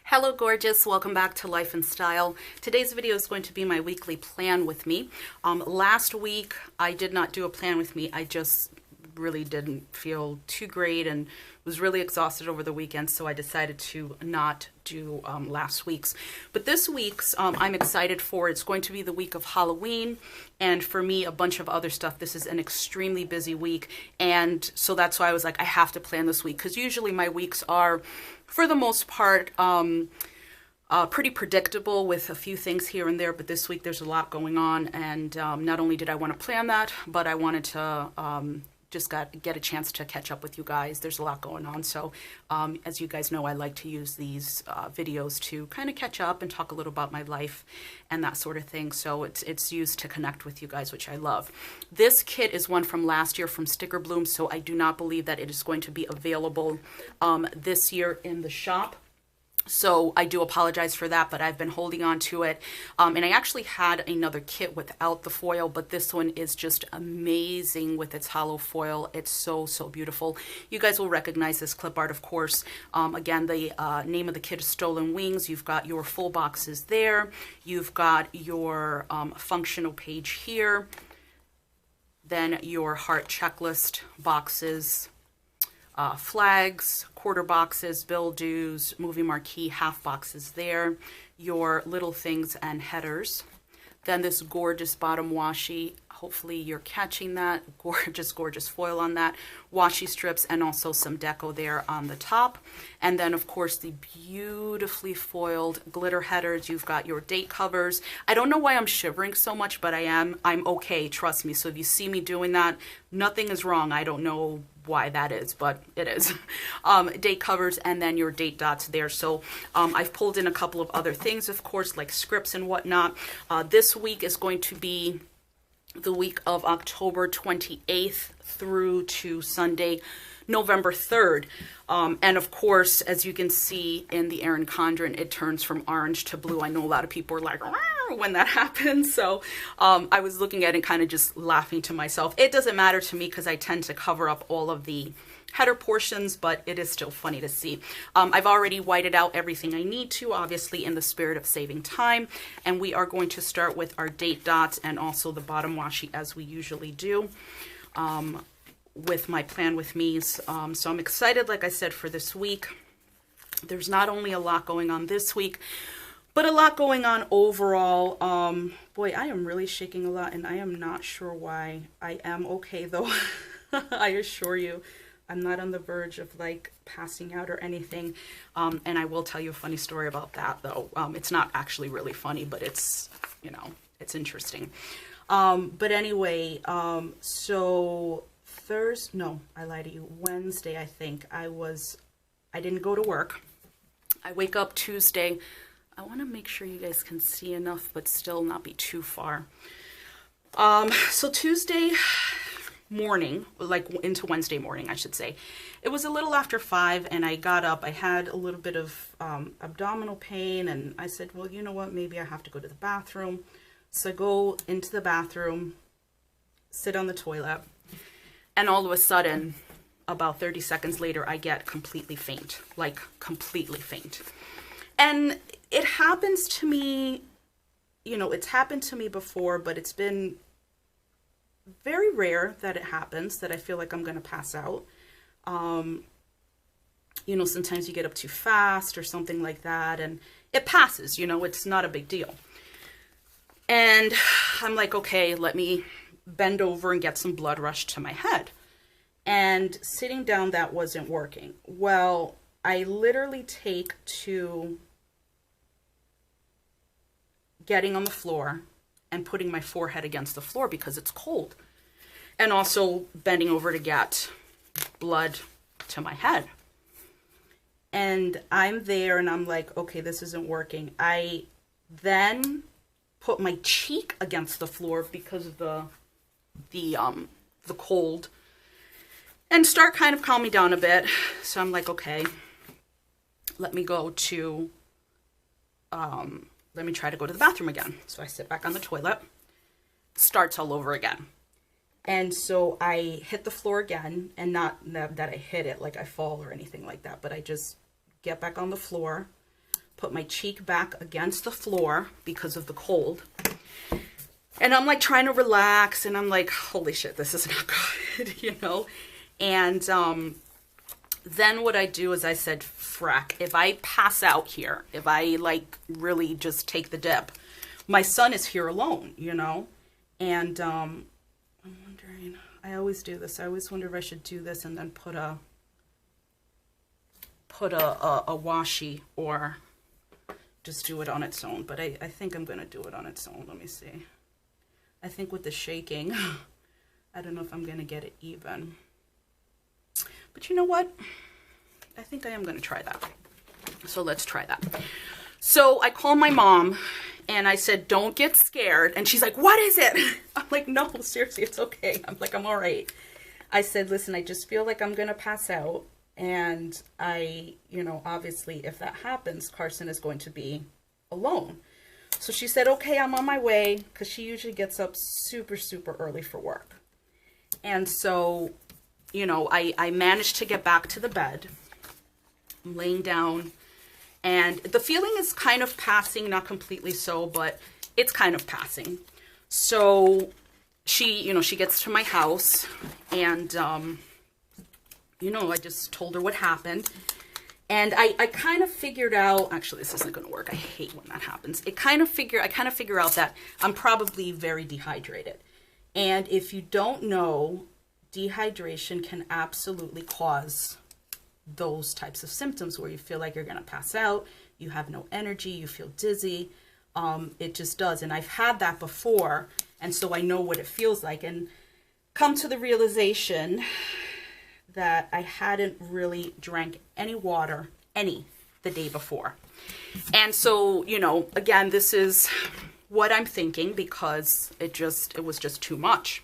Hello gorgeous, welcome back to Life and Style. Today's video is going to be my weekly plan with me. Last week I did not do a plan with me. I just really didn't feel too great and was really exhausted over the weekend, so I decided to not do last week's. But this week's I'm excited for. It's going to be the week of Halloween, and for me a bunch of other stuff. This is an extremely busy week, and so that's why I was like, I have to plan this week, because usually my weeks are, for the most part, pretty predictable with a few things here and there, but this week there's a lot going on, and not only did I want to plan that, but I wanted to just get a chance to catch up with you guys. There's a lot going on, so as you guys know, I like to use these videos to kind of catch up and talk a little about my life and that sort of thing, so it's used to connect with you guys, which I love. This kit is one from last year from Stickerbloom, so I do not believe that it is going to be available this year in the shop. So I do apologize for that, but I've been holding on to it. And I actually had another kit without the foil, but this one is just amazing with its hollow foil. It's so, so beautiful. You guys will recognize this clip art, of course. Again, the name of the kit is Stolen Wings. You've got your full boxes there. You've got your functional page here. Then your heart checklist boxes. Flags, quarter boxes, bill dues, movie marquee, half boxes there, your little things and headers. Then this gorgeous bottom washi, hopefully you're catching that, gorgeous, gorgeous foil on that, washi strips, and also some deco there on the top. And then of course the beautifully foiled glitter headers. You've got your date covers. I don't know why I'm shivering so much, but I'm okay, trust me. So if you see me doing that, nothing is wrong. I don't know why that is, but it is. Date covers, and then your date dots there. So I've pulled in a couple of other things, of course, like scripts and whatnot. This week is going to be the week of October 28th through to Sunday, November 3rd. And of course, as you can see in the Erin Condren, it turns from orange to blue. I know a lot of people are like, when that happens. So I was looking at it and kind of just laughing to myself. It doesn't matter to me because I tend to cover up all of the header portions, but it is still funny to see. I've already whited out everything I need to, obviously in the spirit of saving time. And we are going to start with our date dots and also the bottom washi as we usually do. With my plan with me's. So I'm excited, like I said, for this week. There's not only a lot going on this week, but a lot going on overall. Boy, I am really shaking a lot, and I am not sure why. I am okay though. I assure you, I'm not on the verge of like passing out or anything. And I will tell you a funny story about that though. It's not actually really funny, but it's, you know, it's interesting. But anyway, so Thursday, no, I lied to you. Wednesday, I think I didn't go to work. I wake up Tuesday. I want to make sure you guys can see enough, but still not be too far. So Tuesday morning, like into Wednesday morning, I should say, it was a little after 5 and I got up. I had a little bit of abdominal pain, and I said, well, you know what, maybe I have to go to the bathroom. So I go into the bathroom, sit on the toilet, and all of a sudden, about 30 seconds later, I get completely faint, like completely faint. And it happens to me, you know, it's happened to me before, but it's been very rare that it happens, that I feel like I'm going to pass out. You know, sometimes you get up too fast or something like that, and it passes, you know, it's not a big deal. And I'm like, okay, let me bend over and get some blood rush to my head. And sitting down, that wasn't working. Well, I literally take to getting on the floor and putting my forehead against the floor because it's cold. And also bending over to get blood to my head. And I'm there and I'm like, okay, this isn't working. I then put my cheek against the floor because of the cold, and start kind of calming down a bit. So I'm like, okay, let me go to, let me try to go to the bathroom again. So I sit back on the toilet, starts all over again. And so I hit the floor again, and not that I hit it like I fall or anything like that, but I just get back on the floor, put my cheek back against the floor because of the cold. And I'm like trying to relax, and I'm like, holy shit, this is not good, you know? And then what I do is I said, frack, if I pass out here, if I like really just take the dip, my son is here alone, you know? And I'm wondering, I always do this. I always wonder if I should do this and then put a washi, or just do it on its own. But I think I'm going to do it on its own. Let me see. I think with the shaking, I don't know if I'm going to get it even. But you know what? I think I am going to try that. So let's try that. So I call my mom and I said, don't get scared. And she's like, what is it? I'm like, no, seriously, it's okay. I'm like, I'm all right. I said, listen, I just feel like I'm going to pass out. And I, you know, obviously if that happens, Carson is going to be alone. So she said, okay, I'm on my way, because she usually gets up super, super early for work. And so, you know, I managed to get back to the bed. I'm laying down, and the feeling is kind of passing, not completely so, but it's kind kind of. So she, you know, she gets to my house, and, you know, I just told her what happened. And I kind of figured out, actually, this isn't going to work. I hate when that happens. I kind of figure out that I'm probably very dehydrated. And if you don't know, dehydration can absolutely cause those types of symptoms where you feel like you're going to pass out, you have no energy, you feel dizzy. It just does. And I've had that before, and so I know what it feels like. And come to the realization that I hadn't really drank any water, the day before. And so, you know, again, this is what I'm thinking, because it was just too much.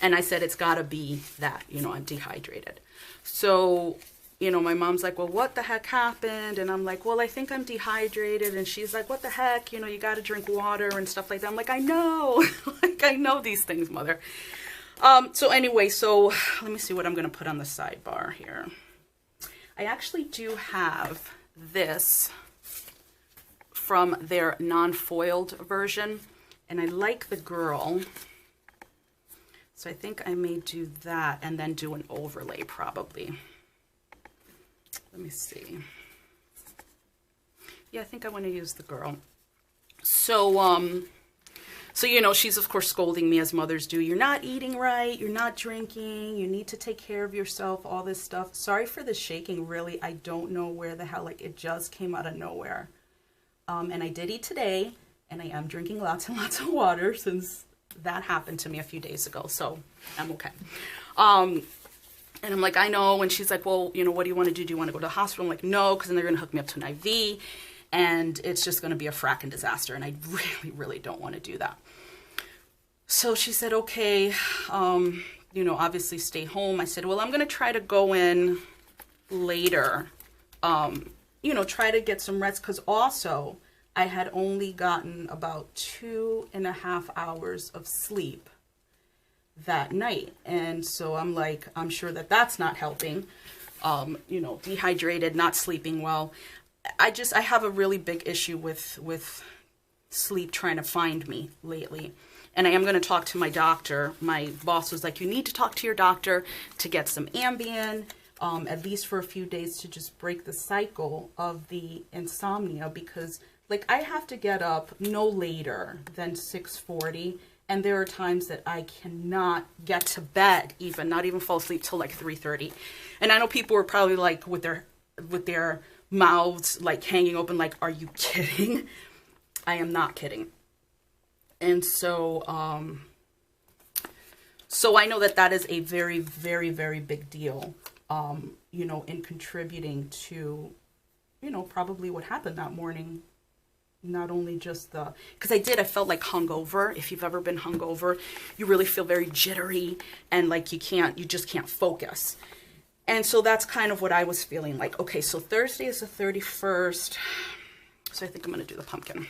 And I said, it's gotta be that, you know, I'm dehydrated. So, you know, my mom's like, well, what the heck happened? And I'm like, well, I think I'm dehydrated. And she's like, what the heck? You know, you gotta drink water and stuff like that. I'm like, I know, like, I know these things, mother. So anyway, so let me see what I'm going to put on the sidebar here. I actually do have this from their non-foiled version, and I like the girl. So I think I may do that and then do an overlay probably. Let me see. Yeah, I think I want to use the girl. So, you know, she's, of course, scolding me as mothers do. You're not eating right. You're not drinking. You need to take care of yourself, all this stuff. Sorry for the shaking, really. I don't know where the hell, like, it just came out of nowhere. And I did eat today, and I am drinking lots and lots of water since that happened to me a few days ago. So I'm okay. And I'm like, I know. And she's like, well, you know, what do you want to do? Do you want to go to the hospital? I'm like, no, because then they're going to hook me up to an IV. And it's just going to be a fracking disaster. And I really, really don't want to do that. So she said, okay, you know, obviously stay home. I said, well, I'm going to try to go in later, you know, try to get some rest. Because also I had only gotten about 2.5 hours of sleep that night. And so I'm like, I'm sure that that's not helping, you know, dehydrated, not sleeping well. I have a really big issue with sleep trying to find me lately. And I am going to talk to my doctor. My boss was like, you need to talk to your doctor to get some Ambien, at least for a few days, to just break the cycle of the insomnia. Because, like, I have to get up no later than 6:40. And there are times that I cannot get to bed, not even fall asleep till like 3:30. And I know people are probably like with their mouths like hanging open, like, are you kidding? I am not kidding. And so, so I know that is a very, very, very big deal, you know, in contributing to, you know, probably what happened that morning. Not only just because I felt like hungover. If you've ever been hungover, you really feel very jittery and like you just can't focus. And so that's kind of what I was feeling like. Okay, so Thursday is the 31st. So I think I'm going to do the pumpkin.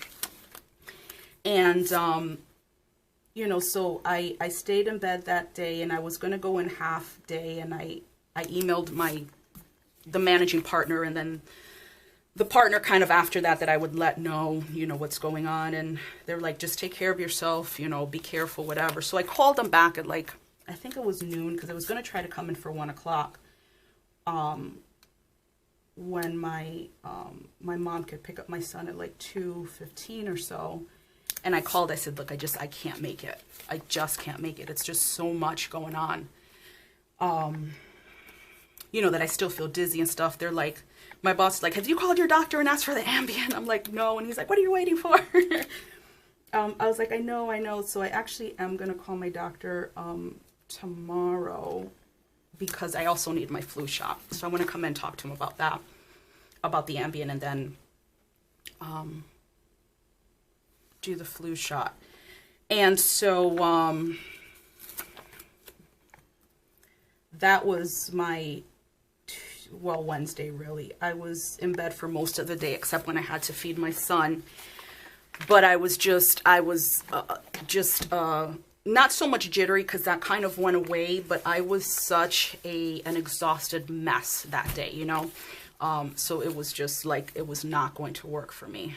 And, you know, so I stayed in bed that day, and I was going to go in half day, and I emailed the managing partner and then the partner kind of after that I would let know, you know, what's going on. And they're like, just take care of yourself, you know, be careful, whatever. So I called them back at like, I think it was noon, because I was going to try to come in for 1 o'clock. When my mom could pick up my son at like 2:15 or so. And I called, I said, look, I can't make it. I just can't make it. It's just so much going on. You know, that I still feel dizzy and stuff. They're like, my boss is like, have you called your doctor and asked for the Ambien? I'm like, no. And he's like, what are you waiting for? I was like, I know. So I actually am going to call my doctor tomorrow, because I also need my flu shot. So I want to come in and talk to him about that, about the Ambien, and then do the flu shot. And so that was my, well, Wednesday really. I was in bed for most of the day except when I had to feed my son. But I was just not so much jittery, because that kind of went away, but I was such an exhausted mess that day, you know. So it was just like, it was not going to work for me.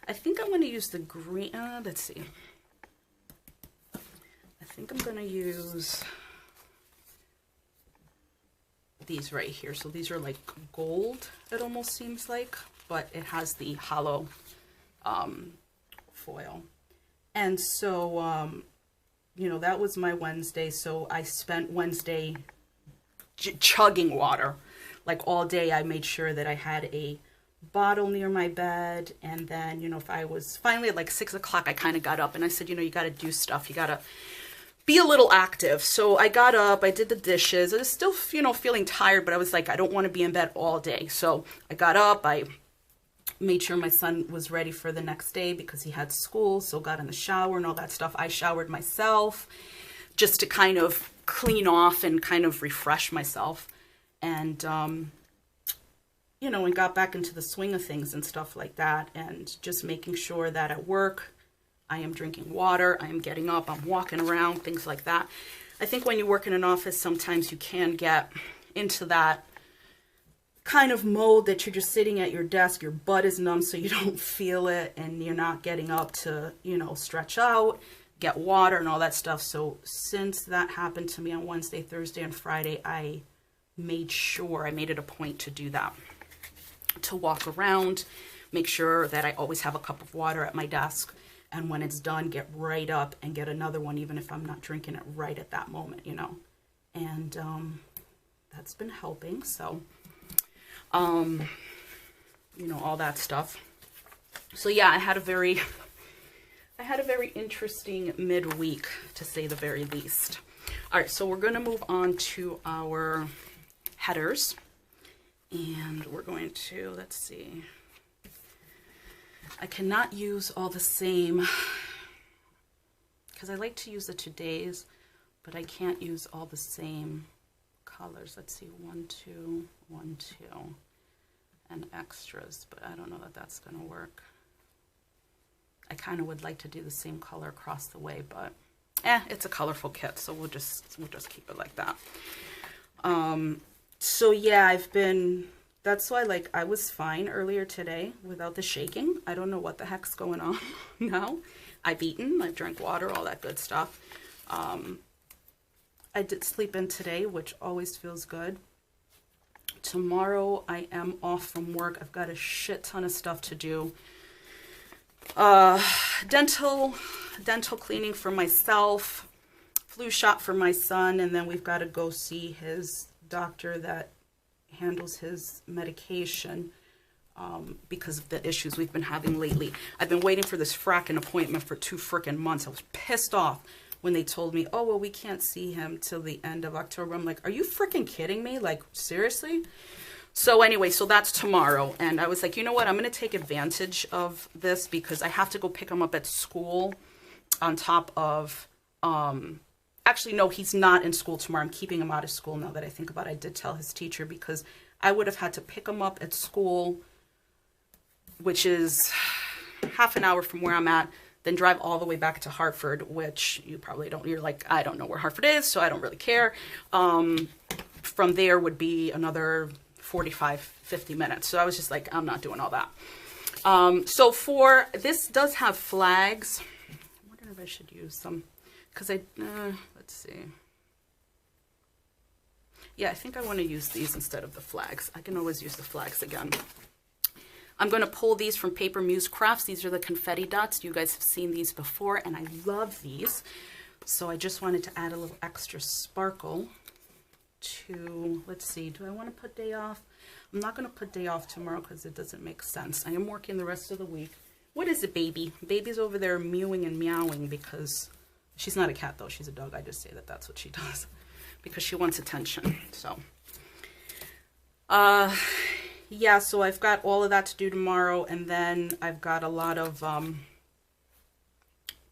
I think I'm going to use the green, let's see. I think I'm going to use these right here. So these are like gold, it almost seems like, but it has the hollow foil. And so, you know, that was my Wednesday. So I spent Wednesday chugging water. Like all day, I made sure that I had a bottle near my bed. And then, you know, if I was finally at like 6 o'clock, I kind of got up and I said, you know, you got to do stuff. You got to be a little active. So I got up, I did the dishes. I was still, you know, feeling tired, but I was like, I don't want to be in bed all day. So I got up, I made sure my son was ready for the next day because he had school. So got in the shower and all that stuff. I showered myself just to kind of clean off and kind of refresh myself. And, you know, and got back into the swing of things and stuff like that. And just making sure that at work, I am drinking water, I am getting up, I'm walking around, things like that. I think when you work in an office, sometimes you can get into that kind of mode that you're just sitting at your desk, your butt is numb so you don't feel it, and you're not getting up to, you know, stretch out, get water and all that stuff. So since that happened to me on Wednesday, Thursday, and Friday, I made sure, I made it a point to do that. To walk around, make sure that I always have a cup of water at my desk. And when it's done, get right up and get another one, even if I'm not drinking it right at that moment, you know. And that's been helping. So, you know, all that stuff. So yeah, I had a very interesting midweek, to say the very least. All right, so we're going to move on to our headers. And we're going to, let's see. I cannot use all the same, because I like to use the Daze, but I can't use all the same colors. Let's see, 1, 2, 1, 2, and extras, but I don't know that that's going to work. I kind of would like to do the same color across the way, but it's a colorful kit, so we'll just keep it like that. So yeah, that's why, like, I was fine earlier today without the shaking. I don't know what the heck's going on now. I've eaten, I've drank water, all that good stuff. I did sleep in today, which always feels good. Tomorrow I am off from work. I've got a shit ton of stuff to do. Dental cleaning for myself, flu shot for my son, and then we've got to go see his doctor that handles his medication because of the issues we've been having lately. I've been waiting for this fracking appointment for 2 frickin' months. I was pissed off when they told me, oh, well, we can't see him till the end of October. I'm like, are you frickin' kidding me? Like, seriously? So anyway, so that's tomorrow. And I was like, you know what? I'm going to take advantage of this because I have to go pick him up at school on top of, actually, no, he's not in school tomorrow. I'm keeping him out of school now that I think about it. I did tell his teacher because I would have had to pick him up at school, which is half an hour from where I'm at, then drive all the way back to Hartford, which you probably don't, you're like, I don't know where Hartford is, so I don't really care. From there would be another 45, 50 minutes. So I was just like, I'm not doing all that. So for, this does have flags. I wonder if I should use them, because let's see. Yeah, I think I want to use these instead of the flags. I can always use the flags again. I'm going to pull these from Paper Muse Crafts. These are the Confetti Dots. You guys have seen these before, and I love these. So I just wanted to add a little extra sparkle to, let's see, do I want to put day off? I'm not going to put day off tomorrow because it doesn't make sense. I am working the rest of the week. What is it, baby? Baby's over there mewing and meowing because she's not a cat, though. She's a dog. I just say that that's what she does because she wants attention. So, yeah, so I've got all of that to do tomorrow, and then I've got a lot of,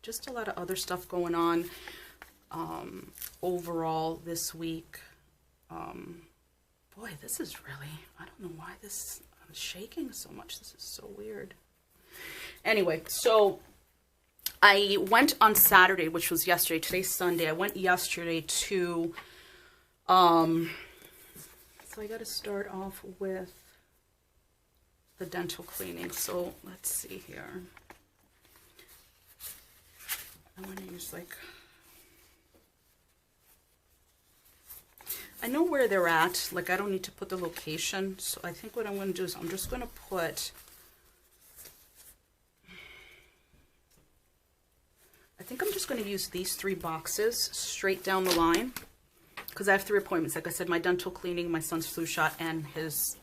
just a lot of other stuff going on overall this week. Boy, this is really, I don't know why this, I'm shaking so much. This is so weird. Anyway, so I went on Saturday, which was yesterday. Today's Sunday. I went yesterday to, so I got to start off with the dental cleaning. So let's see here. I'm going to use like, I know where they're at, like I don't need to put the location, so I think what I'm going to do is I'm just going to put, I think I'm just going to use these 3 boxes straight down the line, because I have 3 appointments, like I said, my dental cleaning, my son's flu shot, and his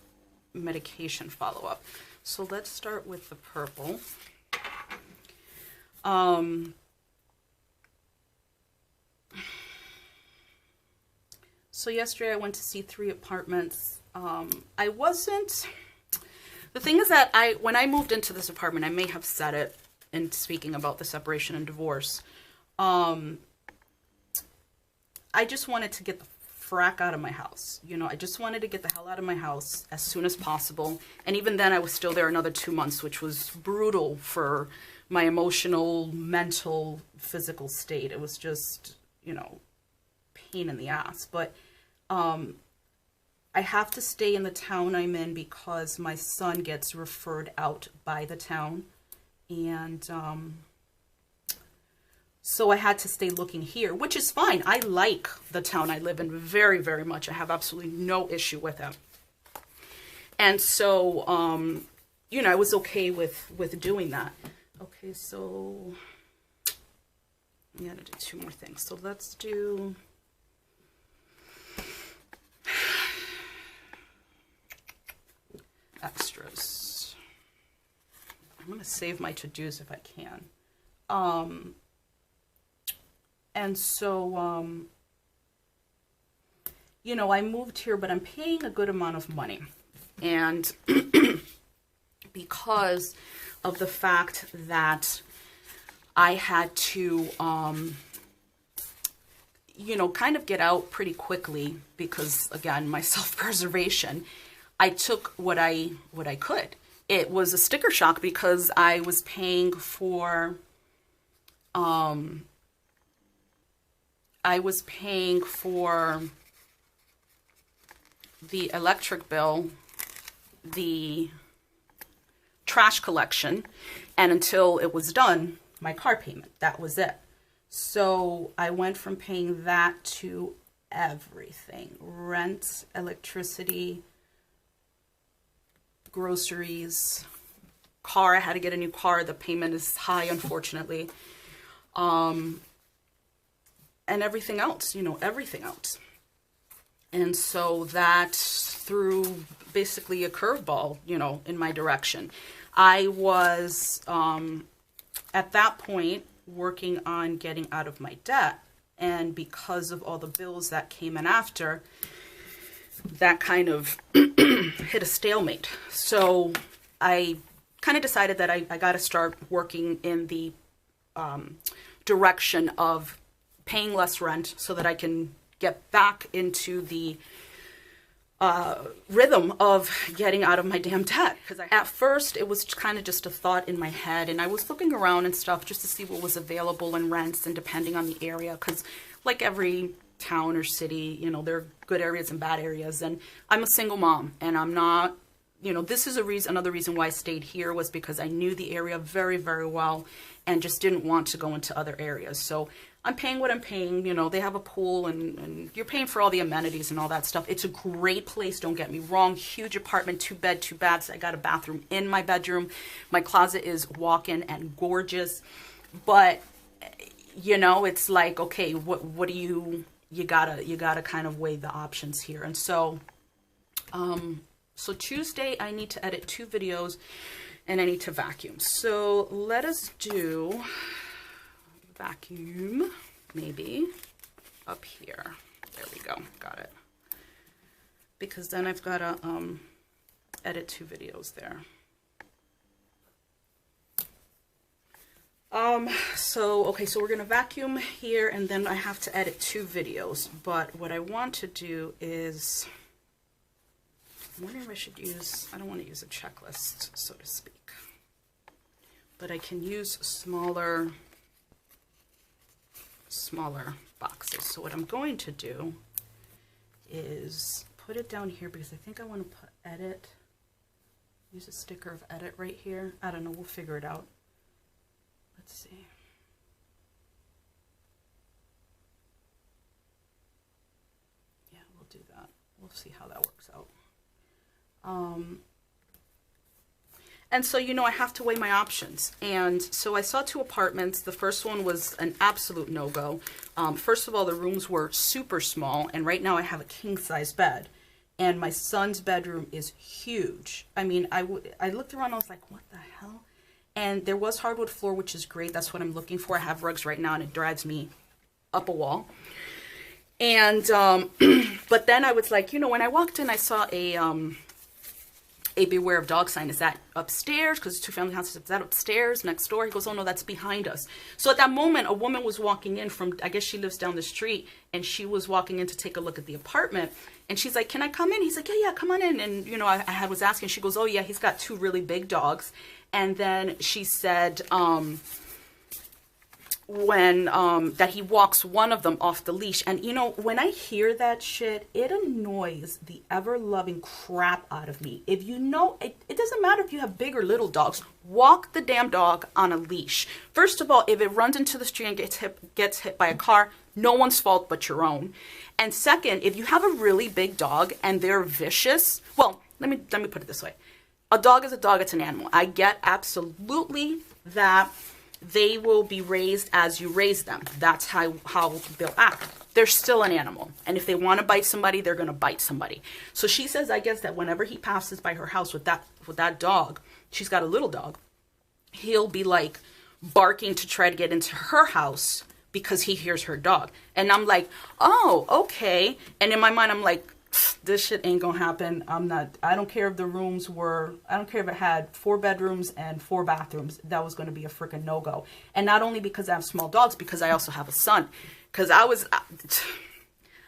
medication follow-up. So let's start with the purple. So yesterday I went to see 3 apartments. I wasn't, the thing is that when I moved into this apartment, I may have said it in speaking about the separation and divorce. I just wanted to get the frack out of my house. You know, I just wanted to get the hell out of my house as soon as possible. And even then I was still there another 2 months, which was brutal for my emotional, mental, physical state. It was just, you know, pain in the ass. But I have to stay in the town I'm in because my son gets referred out by the town, and so I had to stay looking here, which is fine. I like the town I live in very, very much. I have absolutely no issue with it. And so, you know, I was okay with doing that. Okay, so I'm gonna do 2 more things. So let's do extras. I'm going to save my to-dos if I can. And so, you know, I moved here, but I'm paying a good amount of money. And because of the fact that I had to, you know, kind of get out pretty quickly because, again, my self-preservation, I took what I could. It was a sticker shock because I was paying for, the electric bill, the trash collection, and until it was done, my car payment. That was it. So I went from paying that to everything. Rent, electricity, groceries, car. I had to get a new car. The payment is high, unfortunately. And everything else, you know, everything else. And so that threw basically a curveball, you know, in my direction. I was, at that point, working on getting out of my debt. And because of all the bills that came in after, that kind of hit a stalemate. So I kind of decided that I got to start working in the direction of paying less rent so that I can get back into the rhythm of getting out of my damn debt. Because at first it was kind of just a thought in my head, and I was looking around and stuff just to see what was available in rents and depending on the area. Because like every town or city. You know, there are good areas and bad areas. And I'm a single mom, and I'm not, you know, this is another reason why I stayed here, was because I knew the area very, very well and just didn't want to go into other areas. So I'm paying what I'm paying. You know, they have a pool, and you're paying for all the amenities and all that stuff. It's a great place, don't get me wrong. Huge apartment, 2 bed, 2 baths. I got a bathroom in my bedroom. My closet is walk-in and gorgeous. But, you know, it's like, okay, what do you gotta kind of weigh the options here. And so, so Tuesday I need to edit 2 videos, and I need to vacuum. So let us do vacuum, maybe up here. There we go, got it. Because then I've got to edit 2 videos there. Okay, so we're gonna vacuum here, and then I have to edit 2 videos. But what I want to do is, I'm wondering if I should use, I don't want to use a checklist, so to speak, but I can use smaller boxes. So what I'm going to do is put it down here, because I think I want to put edit, use a sticker of edit right here. I don't know, we'll figure it out. Let's see. Yeah, we'll do that. We'll see how that works out. And so, you know, I have to weigh my options. And so I saw 2 apartments. The first one was an absolute no-go. First of all, the rooms were super small, and right now I have a king-size bed. And my son's bedroom is huge. I mean, I looked around, I was like, what the hell? And there was hardwood floor, which is great. That's what I'm looking for. I have rugs right now, and it drives me up a wall. And, but then I was like, you know, when I walked in, I saw a beware of dog sign. Is that upstairs? Because it's 2-family houses. Is that upstairs next door? He goes, oh no, that's behind us. So at that moment, a woman was walking in from, I guess she lives down the street, and she was walking in to take a look at the apartment. And she's like, can I come in? He's like, yeah, come on in. And, you know, I was asking, she goes, oh yeah, he's got 2 really big dogs. And then she said, that he walks one of them off the leash. And you know, when I hear that shit, it annoys the ever-loving crap out of me. If you know, it doesn't matter if you have big or little dogs, walk the damn dog on a leash. First of all, if it runs into the street and gets hit by a car, no one's fault but your own. And second, if you have a really big dog and they're vicious, well, let me put it this way. A dog is a dog, it's an animal. I get absolutely that they will be raised as you raise them. That's how they'll act. They're still an animal. And if they want to bite somebody, they're going to bite somebody. So she says, I guess, that whenever he passes by her house with that dog, she's got a little dog, he'll be like barking to try to get into her house because he hears her dog. And I'm like, oh, okay. And in my mind, I'm like, this shit ain't gonna happen. I don't care if the rooms were, I don't care if it had 4 bedrooms and 4 bathrooms. That was gonna be a freaking no-go. And not only because I have small dogs, because I also have a son. Because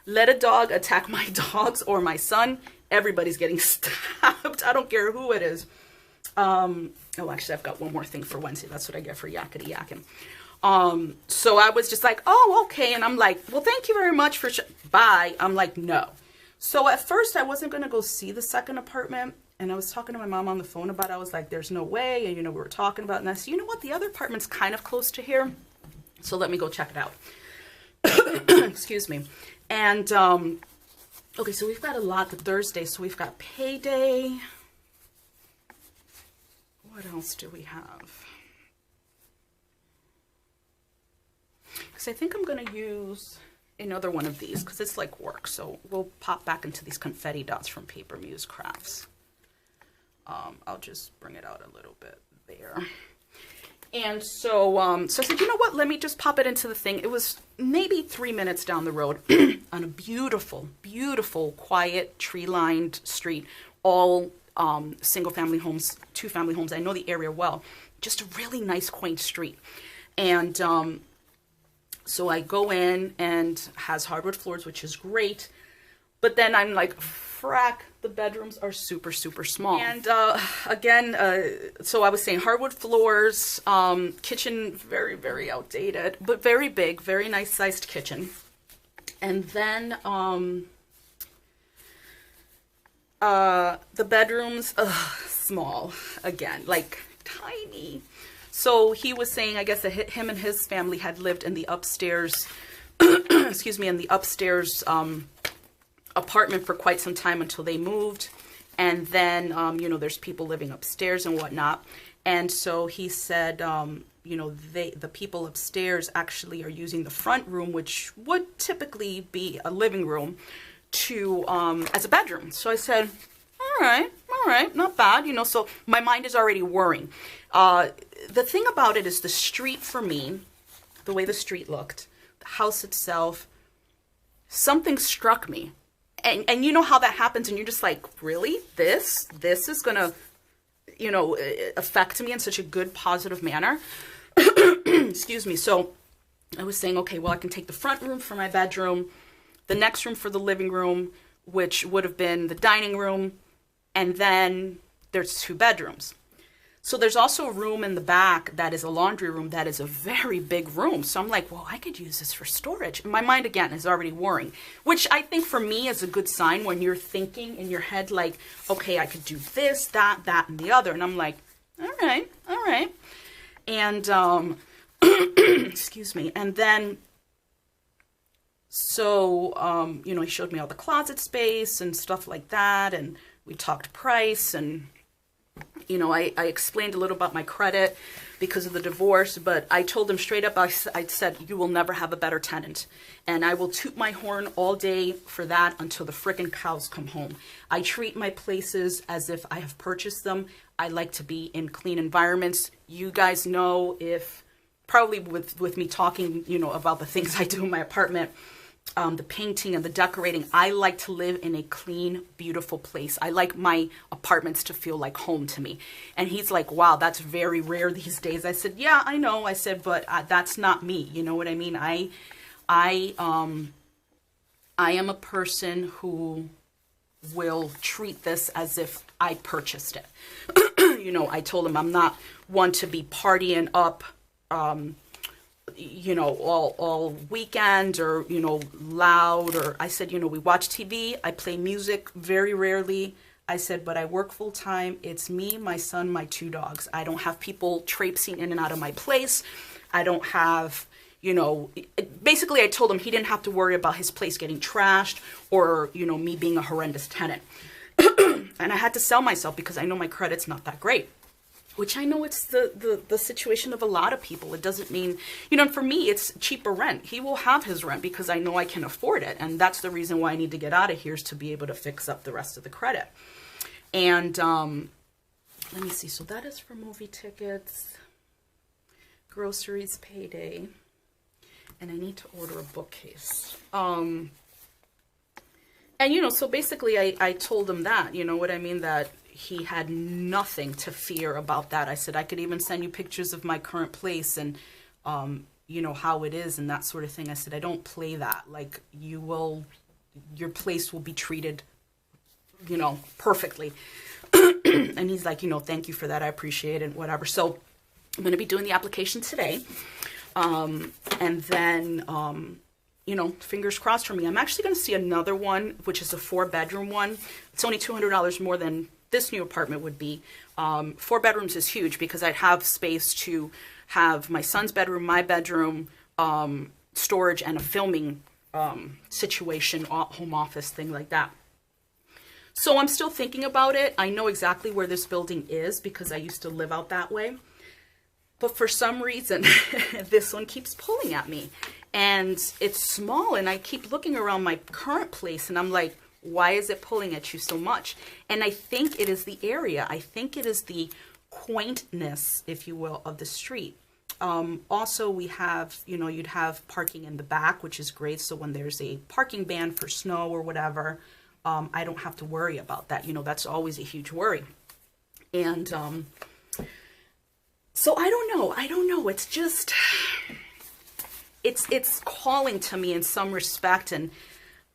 let a dog attack my dogs or my son, everybody's getting stabbed. I don't care who it is. Oh, actually, I've got one more thing for Wednesday. That's what I get for yakety yakking. So I was just like, oh, okay. And I'm like, well, thank you very much for bye. I'm like, no. So at first I wasn't going to go see the second apartment, and I was talking to my mom on the phone about it. I was like, there's no way. And, you know, we were talking about it, and I said, you know what? The other apartment's kind of close to here. So let me go check it out. Excuse me. And, okay, so we've got a lot the Thursday. So we've got payday. What else do we have? Because I think I'm going to use another one of these because it's like work. So we'll pop back into these confetti dots from Paper Muse Crafts. I'll just bring it out a little bit there. And so, so I said, you know what? Let me just pop it into the thing. It was maybe 3 minutes down the road on a beautiful, beautiful, quiet, tree-lined street. All single-family homes, 2-family homes. I know the area well. Just a really nice, quaint street. And so I go in and has hardwood floors, which is great. But then I'm like, frack, the bedrooms are super, super small. And again, so I was saying hardwood floors, kitchen very, very outdated, but very big, very nice sized kitchen. And then the bedrooms, small again, like tiny. So he was saying, I guess, that him and his family had lived in the upstairs, excuse me, in the upstairs apartment for quite some time until they moved. And then, you know, there's people living upstairs and whatnot. And so he said, you know, the people upstairs actually are using the front room, which would typically be a living room, to as a bedroom. So I said, all right, not bad, you know. So my mind is already worrying. The thing about it is the street for me, the way the street looked, the house itself, something struck me. And you know how that happens, and you're just like, really? This is gonna, you know, affect me in such a good, positive manner. Excuse me. So I was saying, okay, well, I can take the front room for my bedroom, the next room for the living room, which would have been the dining room, and then there's 2 bedrooms. So there's also a room in the back that is a laundry room that is a very big room. So I'm like, well, I could use this for storage. And my mind, again, is already worrying, which I think for me is a good sign when you're thinking in your head, like, okay, I could do this, that, and the other. And I'm like, all right. And, excuse me. And then, so, you know, he showed me all the closet space and stuff like that. And we talked price, and you know, I explained a little about my credit because of the divorce, but I told him straight up, I said, you will never have a better tenant. And I will toot my horn all day for that until the frickin' cows come home. I treat my places as if I have purchased them. I like to be in clean environments. You guys know, if probably with me talking, you know, about the things I do in my apartment, the painting and the decorating, I like to live in a clean, beautiful place. I like my apartments to feel like home to me. And he's like, wow, that's very rare these days. I said, yeah, I know. I said, but that's not me. You know what I mean? I am a person who will treat this as if I purchased it. You know, I told him I'm not one to be partying up, you know, all weekend, or, you know, loud, or I said, you know, we watch TV. I play music very rarely. I said, but I work full time. It's me, my son, my 2 dogs. I don't have people traipsing in and out of my place. I don't have, you know, basically I told him he didn't have to worry about his place getting trashed or, you know, me being a horrendous tenant. And I had to sell myself because I know my credit's not that great. Which I know it's the situation of a lot of people. It doesn't mean, you know, for me, it's cheaper rent. He will have his rent because I know I can afford it. And that's the reason why I need to get out of here, is to be able to fix up the rest of the credit. And let me see. So that is for movie tickets, groceries, payday. And I need to order a bookcase. And, you know, so basically I told him that, you know what I mean, that he had nothing to fear about that. I said, I could even send you pictures of my current place and, you know, how it is and that sort of thing. I said, I don't play that. Like, your place will be treated, you know, perfectly. And he's like, you know, thank you for that. I appreciate it, whatever. So I'm going to be doing the application today. And then, you know, fingers crossed for me. I'm actually going to see another one, which is a 4-bedroom one. It's only $200 more than this new apartment would be. 4 bedrooms is huge because I'd have space to have my son's bedroom, my bedroom, storage, and a filming situation, home office, thing like that. So I'm still thinking about it. I know exactly where this building is because I used to live out that way. But for some reason, this one keeps pulling at me. And it's small, and I keep looking around my current place, and I'm like, why is it pulling at you so much? And I think it is the area. I think it is the quaintness, if you will, of the street. Also, we have, you know, you'd have parking in the back, which is great. So when there's a parking ban for snow or whatever, I don't have to worry about that. You know, that's always a huge worry. And so I don't know. It's just, it's calling to me in some respect, and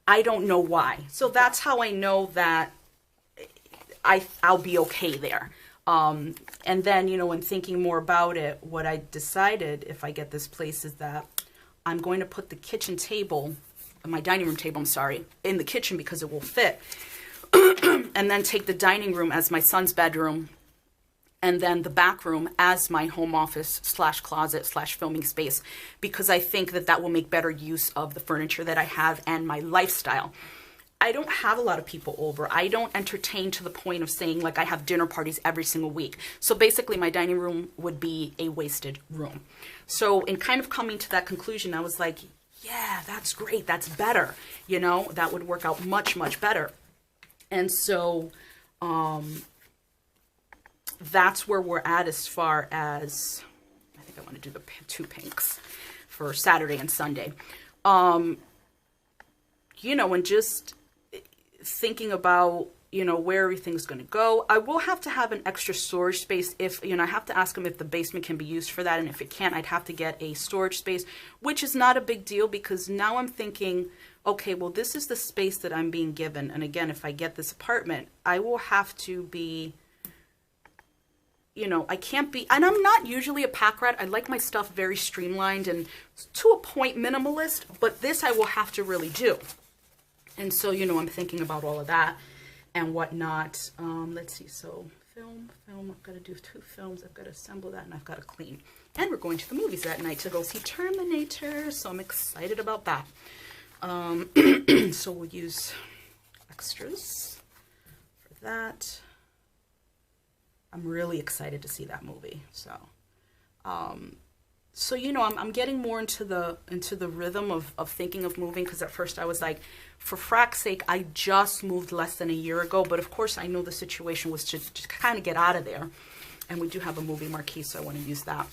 I don't know why. So that's how I know that I'll be okay there. And then, you know, when thinking more about it, what I decided if I get this place is that I'm going to put the kitchen table my dining room table, I'm sorry, in the kitchen because it will fit. And then take the dining room as my son's bedroom, and then the back room as my home office / closet / filming space, because I think that that will make better use of the furniture that I have and my lifestyle. I don't have a lot of people over. I don't entertain to the point of saying like I have dinner parties every single week. So basically my dining room would be a wasted room. So in kind of coming to that conclusion, I was like, yeah, that's great. That's better. You know, that would work out much, much better. And so that's where we're at as far as, I think I want to do the 2 pinks for Saturday and Sunday. You know, and just thinking about, you know, where everything's going to go. I will have to have an extra storage space if, you know, I have to ask them if the basement can be used for that. And if it can't, I'd have to get a storage space, which is not a big deal because now I'm thinking, okay, well, this is the space that I'm being given. And again, if I get this apartment, I will have to be, you know, I can't be, and I'm not usually a pack rat. I like my stuff very streamlined and to a point minimalist, but this I will have to really do. And so, you know, I'm thinking about all of that and whatnot. Let's see. So film. I've got to do 2 films. I've got to assemble that and I've got to clean. And we're going to the movies that night to go see Terminator. So I'm excited about that. So we'll use extras for that. I'm really excited to see that movie. So, so you know, I'm getting more into the rhythm of thinking of moving, because at first I was like, for frack's sake, I just moved less than a year ago. But of course, I know the situation was to kind of get out of there, and we do have a movie marquee, so I want to use that.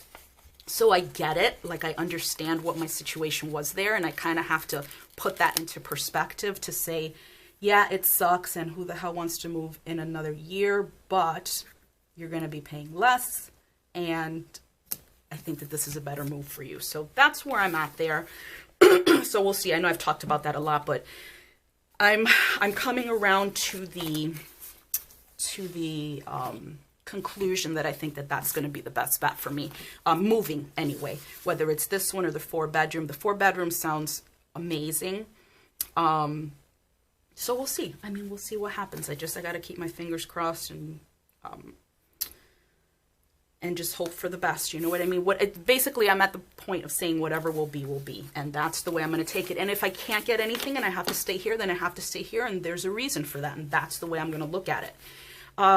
So I get it, like I understand what my situation was there, and I kind of have to put that into perspective to say, yeah, it sucks, and who the hell wants to move in another year, but you're going to be paying less, and I think that this is a better move for you. So that's where I'm at there. So we'll see. I know I've talked about that a lot, but I'm coming around to the conclusion that I think that that's going to be the best bet for me, moving anyway, whether it's this one or the 4-bedroom. The 4-bedroom sounds amazing. So we'll see. I mean, we'll see what happens. I got to keep my fingers crossed and just hope for the best. You know what I mean? Basically, I'm at the point of saying whatever will be, will be. And that's the way I'm going to take it. And if I can't get anything and I have to stay here, then I have to stay here. And there's a reason for that. And that's the way I'm going to look at it.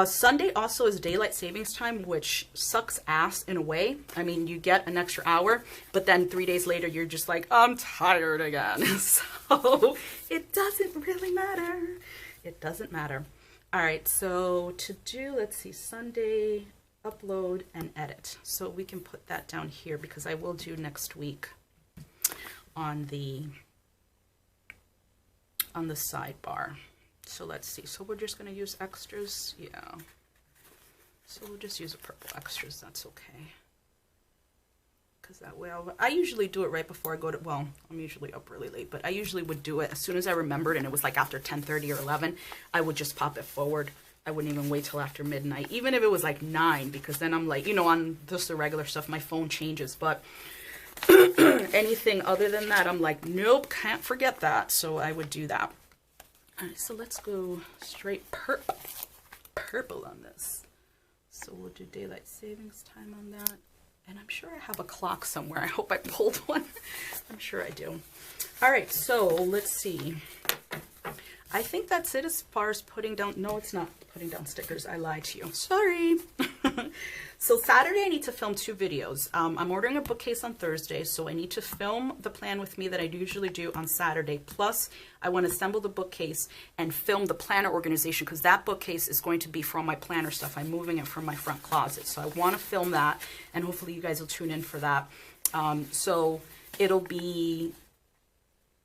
Sunday also is daylight savings time, which sucks ass in a way. I mean, you get an extra hour, but then 3 days later, you're just like, I'm tired again. So it doesn't really matter. It doesn't matter. All right. So to do, let's see, Sunday, upload and edit. So we can put that down here because I will do next week on the sidebar. So let's see. So we're just going to use extras. Yeah. So we'll just use a purple extras. That's okay. Because that way I usually do it right before I go to, well, I'm usually up really late, but I usually would do it as soon as I remembered, and it was like after 10:30 or 11, I would just pop it forward. I wouldn't even wait till after midnight, even if it was like 9, because then I'm like, you know, on just the regular stuff, my phone changes. But anything other than that, I'm like, nope, can't forget that. So I would do that. All right, so let's go straight purple on this. So we'll do daylight savings time on that. And I'm sure I have a clock somewhere. I hope I pulled one. I'm sure I do. All right, so let's see. I think that's it as far as putting down, no, it's not putting down stickers. I lied to you. Sorry. So Saturday, I need to film 2 videos. I'm ordering a bookcase on Thursday, so I need to film the plan with me that I usually do on Saturday. Plus, I want to assemble the bookcase and film the planner organization, because that bookcase is going to be for all my planner stuff. I'm moving it from my front closet. So I want to film that, and hopefully you guys will tune in for that. So it'll be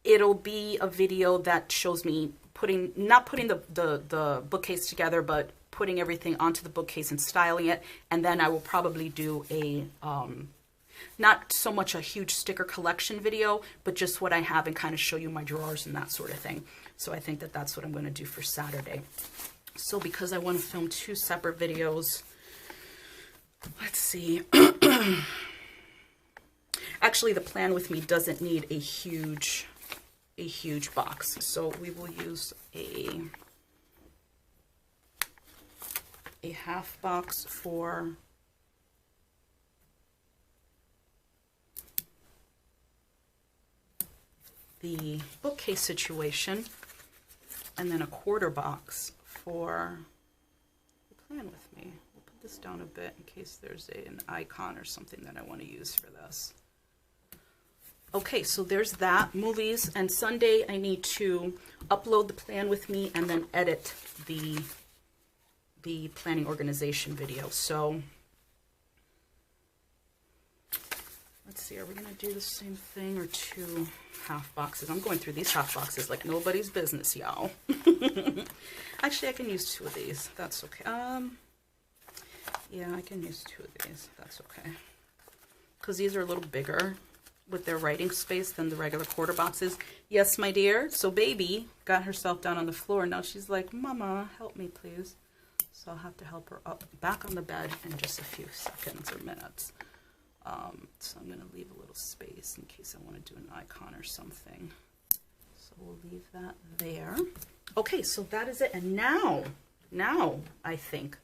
a video that shows me not putting the bookcase together, but putting everything onto the bookcase and styling it. And then I will probably do a, not so much a huge sticker collection video, but just what I have and kind of show you my drawers and that sort of thing. So I think that that's what I'm going to do for Saturday. So because I want to film 2 separate videos, let's see. Actually, the plan with me doesn't need a huge a huge box. So we will use a half box for the bookcase situation, and then a quarter box for the plan with me. We'll put this down a bit in case there's an icon or something that I want to use for this. Okay, so there's that. Movies and Sunday, I need to upload the plan with me and then edit the planning organization video. So let's see, are we gonna do the same thing or two half boxes? I'm going through these half boxes like nobody's business, y'all. Actually, I can use two of these. That's okay. Yeah, I can use two of these. That's okay. Because these are a little bigger with their writing space than the regular quarter boxes. Yes, my dear. So baby got herself down on the floor. Now she's like, Mama, help me, please. So I'll have to help her up back on the bed in just a few seconds or minutes. So I'm going to leave a little space in case I want to do an icon or something. So we'll leave that there. Okay, so that is it. And now I think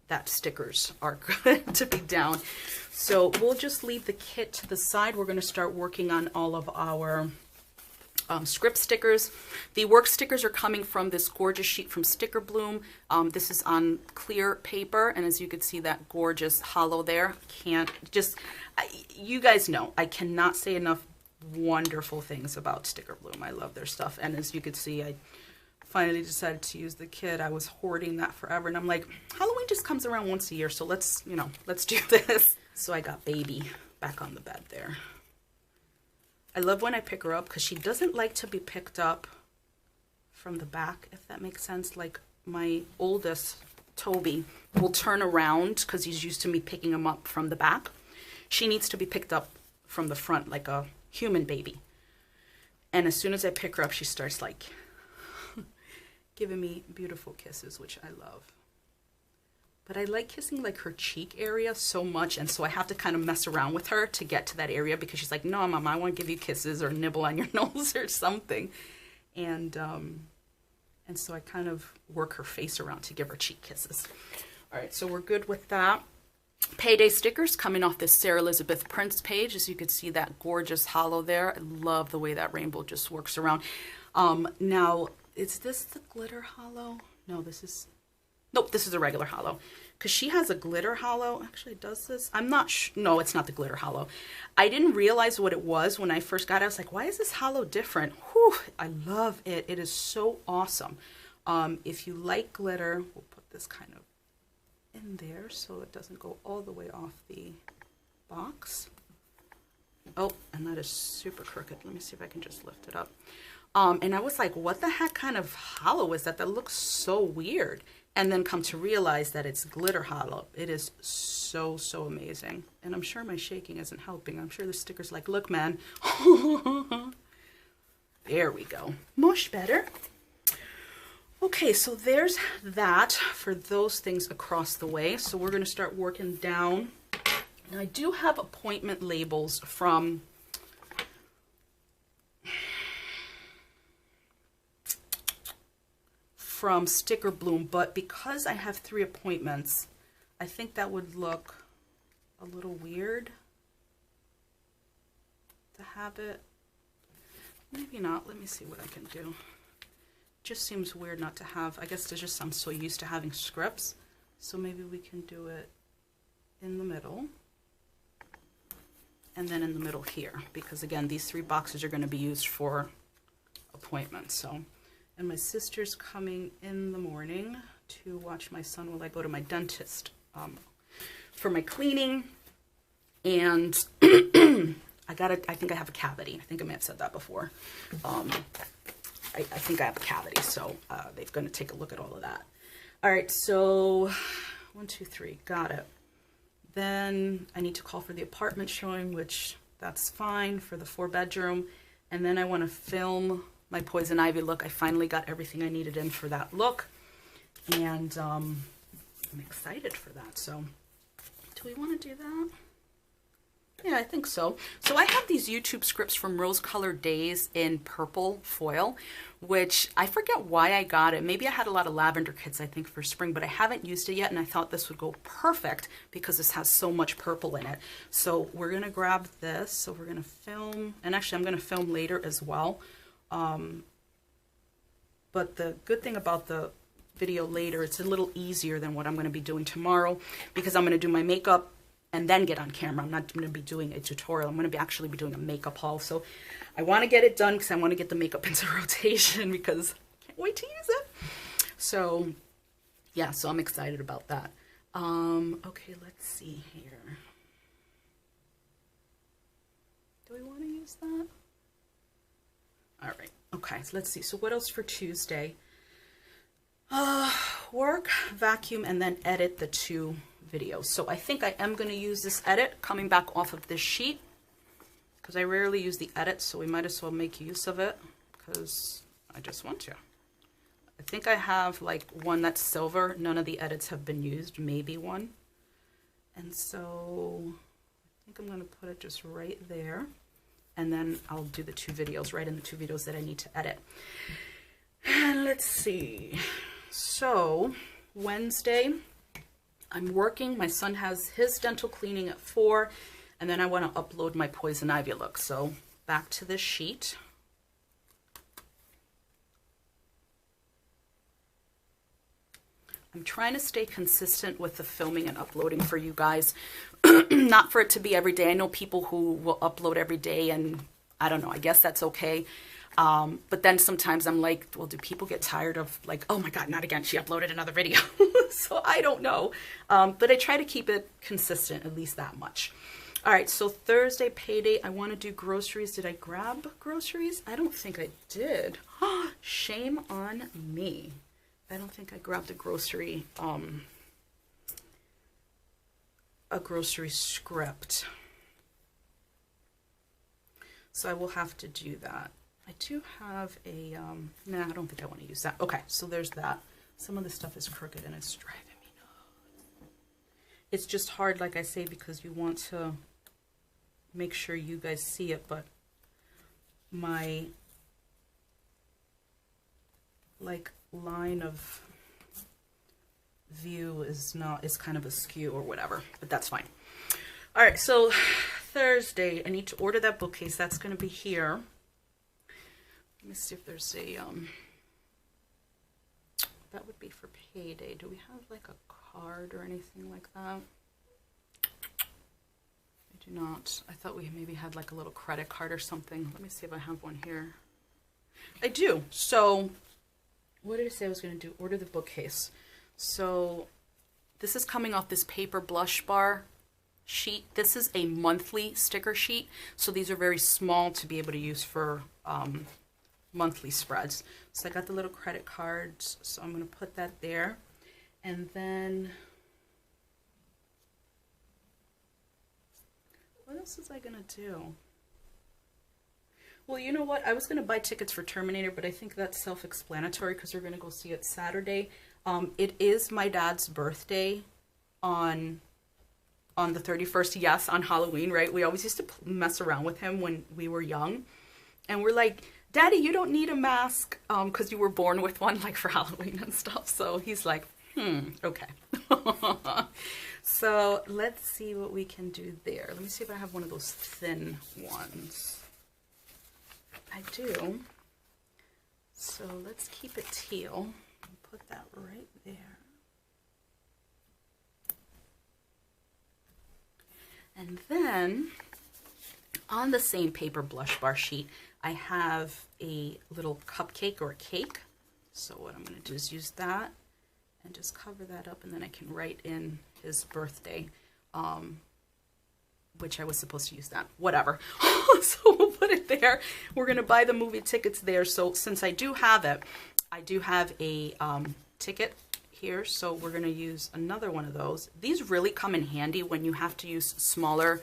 that stickers are good to be down. So we'll just leave the kit to the side. We're going to start working on all of our script stickers. The work stickers are coming from this gorgeous sheet from Stickerbloom. This is on clear paper, and as you can see, that gorgeous hollow there. You guys know, I cannot say enough wonderful things about Stickerbloom. I love their stuff, and as you can see, I finally decided to use the kit. I was hoarding that forever, and I'm like, Halloween just comes around once a year, so let's do this. So I got baby back on the bed there. I love when I pick her up because she doesn't like to be picked up from the back, if that makes sense. Like my oldest, Toby, will turn around because he's used to me picking him up from the back. She needs to be picked up from the front like a human baby. And as soon as I pick her up, she starts like giving me beautiful kisses, which I love. But I like kissing like her cheek area so much, and so I have to kind of mess around with her to get to that area because she's like, no, Mama, I want to give you kisses or nibble on your nose or something. And so I kind of work her face around to give her cheek kisses. All right, so we're good with that. Payday stickers coming off this Sara Elizabeth Prints page. As you can see, that gorgeous hollow there. I love the way that rainbow just works around. Now, is this the glitter hollow? No, this is... Nope, this is a regular hollow. Because she has a glitter hollow. Actually, does this? I'm not sure. No, it's not the glitter hollow. I didn't realize what it was when I first got it. I was like, why is this hollow different? Whew, I love it. It is so awesome. If you like glitter, we'll put this kind of in there so it doesn't go all the way off the box. Oh, and that is super crooked. Let me see if I can just lift it up. And I was like, what the heck kind of hollow is that? That looks so weird. And then come to realize that it's glitter hollow. It is so, so amazing. And I'm sure my shaking isn't helping. I'm sure the sticker's like, look, man. There we go. Much better. Okay, so there's that for those things across the way. So we're going to start working down. Now, I do have appointment labels from... Stickerbloom, but because I have 3 appointments, I think that would look a little weird to have it. Maybe not. Let me see what I can do. Just seems weird not to have. I guess it's just I'm so used to having scripts, so maybe we can do it in the middle and then in the middle here, because again, these 3 boxes are going to be used for appointments. So. And my sister's coming in the morning to watch my son while I go to my dentist for my cleaning. And I think I have a cavity. I think I may have said that before. I think I have a cavity, so they're going to take a look at all of that. All right, so 1, 2, 3, got it. Then I need to call for the apartment showing, which that's fine for the 4-bedroom. And then I want to film my Poison Ivy look. I finally got everything I needed in for that look, and I'm excited for that. So do we want to do that? Yeah, I think so. So I have these YouTube scripts from Rose Colored Daze in purple foil, which I forget why I got it. Maybe I had a lot of lavender kits, I think, for spring, but I haven't used it yet, and I thought this would go perfect because this has so much purple in it. So we're going to grab this. So we're going to film, and actually I'm going to film later as well. But the good thing about the video later, it's a little easier than what I'm going to be doing tomorrow, because I'm going to do my makeup and then get on camera. I'm not going to be doing a tutorial. I'm going to be actually be doing a makeup haul. So I want to get it done because I want to get the makeup into rotation because I can't wait to use it. So yeah, so I'm excited about that. Okay, let's see here. Do we want to use that? All right. Okay, so let's see. So what else for Tuesday? Work, vacuum, and then edit the 2 videos. So I think I am going to use this edit coming back off of this sheet because I rarely use the edit, so we might as well make use of it because I just want to. I think I have like one that's silver. None of the edits have been used, maybe one. And so I think I'm going to put it just right there. And then I'll do the 2 videos, right in the 2 videos that I need to edit. And let's see. So Wednesday, I'm working. My son has his dental cleaning at 4, and then I want to upload my Poison Ivy look. So back to this sheet. I'm trying to stay consistent with the filming and uploading for you guys. Not for it to be every day. I know people who will upload every day, and I don't know, I guess that's okay. But then sometimes I'm like, well, do people get tired of like, oh my God, not again, she uploaded another video. So I don't know. But I try to keep it consistent, at least that much. All right, so Thursday payday, I want to do groceries. Did I grab groceries? I don't think I did. Shame on me. I don't think I grabbed a grocery script. So I will have to do that. I do have a, nah, I don't think I want to use that. Okay, so there's that. Some of the stuff is crooked and it's driving me nuts. It's just hard, like I say, because you want to make sure you guys see it, but my like line of view is kind of askew or whatever, but that's fine. All right, so Thursday, I need to order that bookcase. That's going to be here. Let me see if there's a, that would be for payday. Do we have like a card or anything like that? I do not. I thought we maybe had like a little credit card or something. Let me see if I have one here. I do. So what did I say I was going to do? Order the bookcase. So this is coming off this paper blush bar sheet. This is a monthly sticker sheet. So these are very small to be able to use for monthly spreads. So I got the little credit cards. So I'm going to put that there. And then what else was I going to do? Well, you know what? I was going to buy tickets for Terminator, but I think that's self-explanatory because we're going to go see it Saturday. It is my dad's birthday on the 31st. Yes, on Halloween, right? We always used to mess around with him when we were young. And we're like, Daddy, you don't need a mask because you were born with one, like for Halloween and stuff. So he's like, okay. So let's see what we can do there. Let me see if I have one of those thin ones. I do. So let's keep it teal. Put that right there. And then on the same paper blush bar sheet, I have a little cupcake or a cake. So what I'm going to do is use that and just cover that up, and then I can write in his birthday, which I was supposed to use that. Whatever. So we'll put it there. We're going to buy the movie tickets there. So since I do have it, I do have a ticket here. So we're going to use another one of those. These really come in handy when you have to use smaller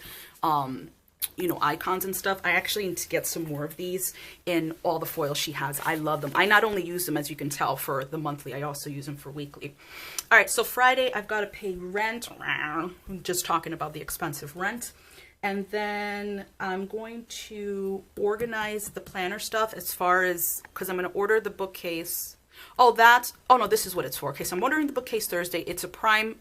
you know, icons and stuff. I actually need to get some more of these in all the foil she has. I love them. I not only use them, as you can tell, for the monthly, I also use them for weekly. All right, so Friday, I've got to pay rent. I'm just talking about the expensive rent. And then I'm going to organize the planner stuff as far as, because I'm going to order the bookcase. Oh, no, this is what it's for. Okay, so I'm ordering the bookcase Thursday. It's a Prime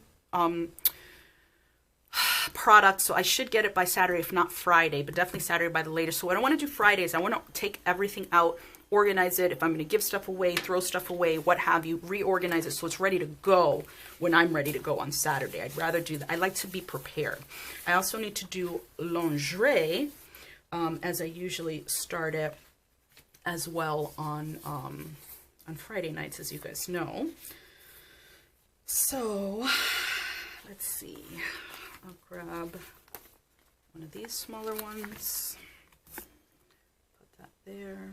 product, so I should get it by Saturday, if not Friday, but definitely Saturday by the latest. So what I want to do Friday is I want to take everything out, organize it. If I'm going to give stuff away, throw stuff away, what have you, reorganize it so it's ready to go when I'm ready to go on Saturday. I'd rather do that. I like to be prepared. I also need to do lingerie, as I usually start it as well on Friday nights, as you guys know. So let's see. I'll grab one of these smaller ones. Put that there.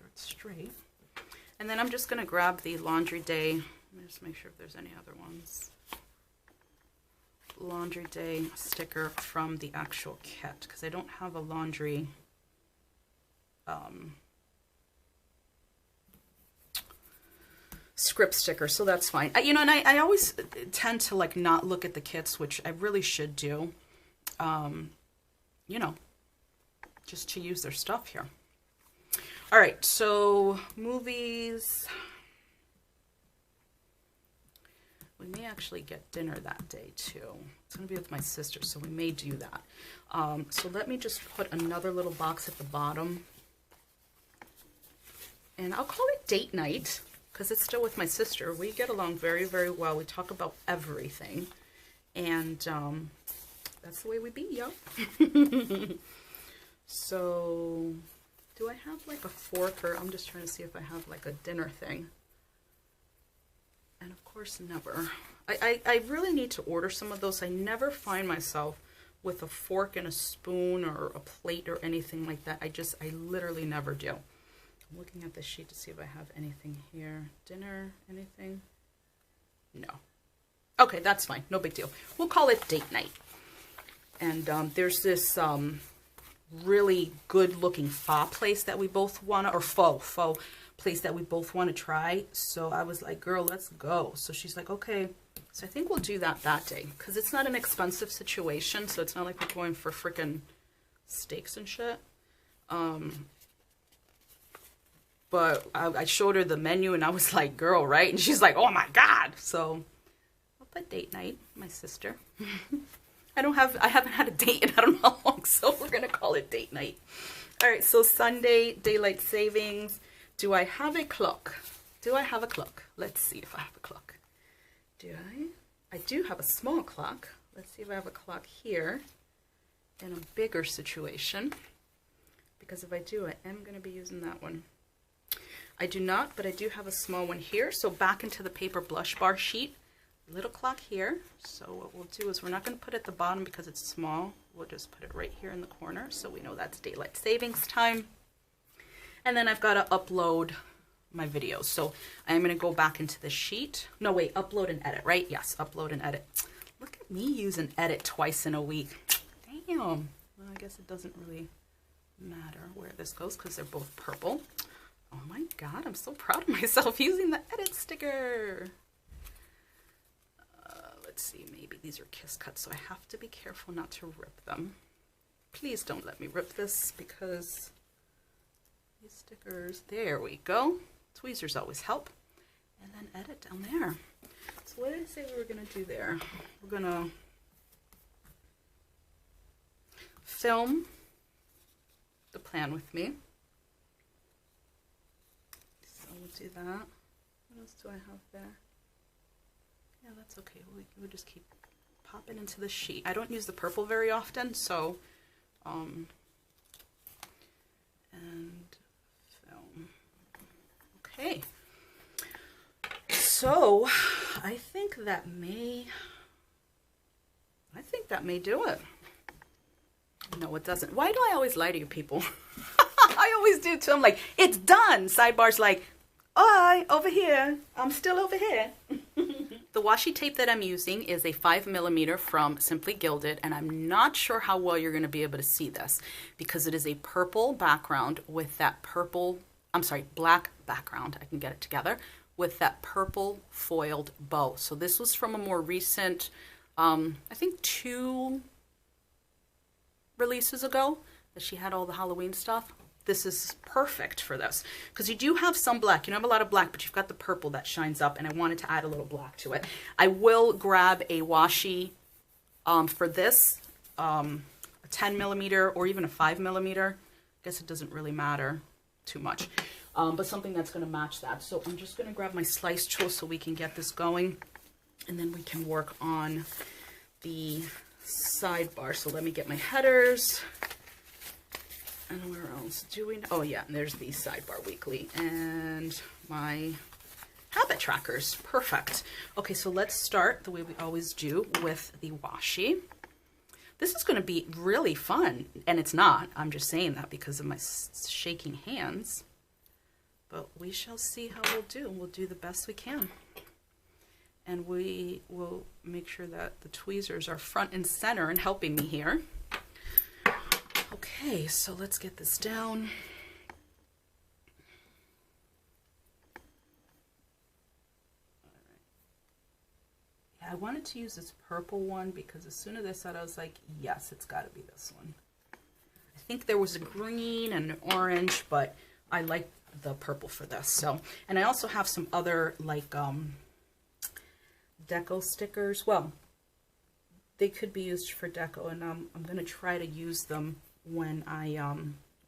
It's straight. And then I'm just going to grab the Laundry Day. Let me just make sure if there's any other ones. Laundry Day sticker from the actual kit, because I don't have a laundry script sticker, so that's fine. You know, and I always tend to like not look at the kits, which I really should do. You know, just to use their stuff here. All right, so movies. We may actually get dinner that day too. It's gonna be with my sister, so we may do that. So let me just put another little box at the bottom. And I'll call it date night, because it's still with my sister. We get along very, very well. We talk about everything. And that's the way we be, yo. So do I have like a fork, or I'm just trying to see if I have like a dinner thing. And of course, never. I really need to order some of those. I never find myself with a fork and a spoon or a plate or anything like that. I literally never do. I'm looking at the sheet to see if I have anything here. Dinner, anything? No. Okay, that's fine. No big deal. We'll call it date night. And there's this really good looking pho place that we both want to, or faux place that we both want to try. So I was like, girl, let's go. So she's like, okay. So I think we'll do that day, because it's not an expensive situation. So it's not like we're going for freaking steaks and shit. But I showed her the menu and I was like, girl, right? And she's like, oh my God. So I'll put date night, my sister. I haven't had a date in I don't know how long, so we're going to call it date night. All right, so Sunday, daylight savings. Do I have a clock? Do I have a clock? Let's see if I have a clock. Do I? I do have a small clock. Let's see if I have a clock here in a bigger situation. Because if I do, I am going to be using that one. I do not, but I do have a small one here. So back into the paper blush bar sheet. Little clock here. So what we'll do is we're not going to put it at the bottom because it's small. We'll just put it right here in the corner so we know that's daylight savings time. And then I've got to upload my videos. So I'm going to go back into the sheet. No, wait, upload and edit, right? Yes, upload and edit. Look at me using edit twice in a week. Damn. Well, I guess it doesn't really matter where this goes because they're both purple. Oh my God, I'm so proud of myself using the edit sticker. Let's see, maybe these are kiss cuts, so I have to be careful not to rip them. Please don't let me rip this because these stickers, there we go. Tweezers always help. And then edit down there. So what did I say we were going to do there? We're going to film the plan with me. So we'll do that. What else do I have there? Yeah, that's okay. We'll just keep popping into the sheet. I don't use the purple very often, so and film. Okay. So I think that may do it. No, it doesn't. Why do I always lie to you people? I always do too. I'm like, it's done. Sidebar's like, oh, over here. I'm still over here. The washi tape that I'm using is a 5mm from Simply Gilded, and I'm not sure how well you're going to be able to see this because it is a purple background with that purple, black background. I can get it together with that purple foiled bow. So this was from a more recent I think 2 releases ago that she had all the Halloween stuff. This is perfect for this because you do have some black. You don't have a lot of black, but you've got the purple that shines up, and I wanted to add a little black to it. I will grab a washi for this, a 10 millimeter or even a 5 millimeter. I guess it doesn't really matter too much, but something that's going to match that. So I'm just going to grab my slice tool so we can get this going, and then we can work on the sidebar. So let me get my headers. And where else do we know? Oh yeah, and there's the sidebar weekly and my habit trackers. Perfect. Okay, so let's start the way we always do with the washi. This is going to be really fun, and it's not. I'm just saying that because of my shaking hands. But we shall see how we'll do. We'll do the best we can. And we will make sure that the tweezers are front and center and helping me here. Okay, so let's get this down. Yeah, I wanted to use this purple one because as soon as I saw it, I was like, yes, it's got to be this one. I think there was a green and an orange, but I like the purple for this. So, and I also have some other like deco stickers. Well, they could be used for deco, and I'm going to try to use them when I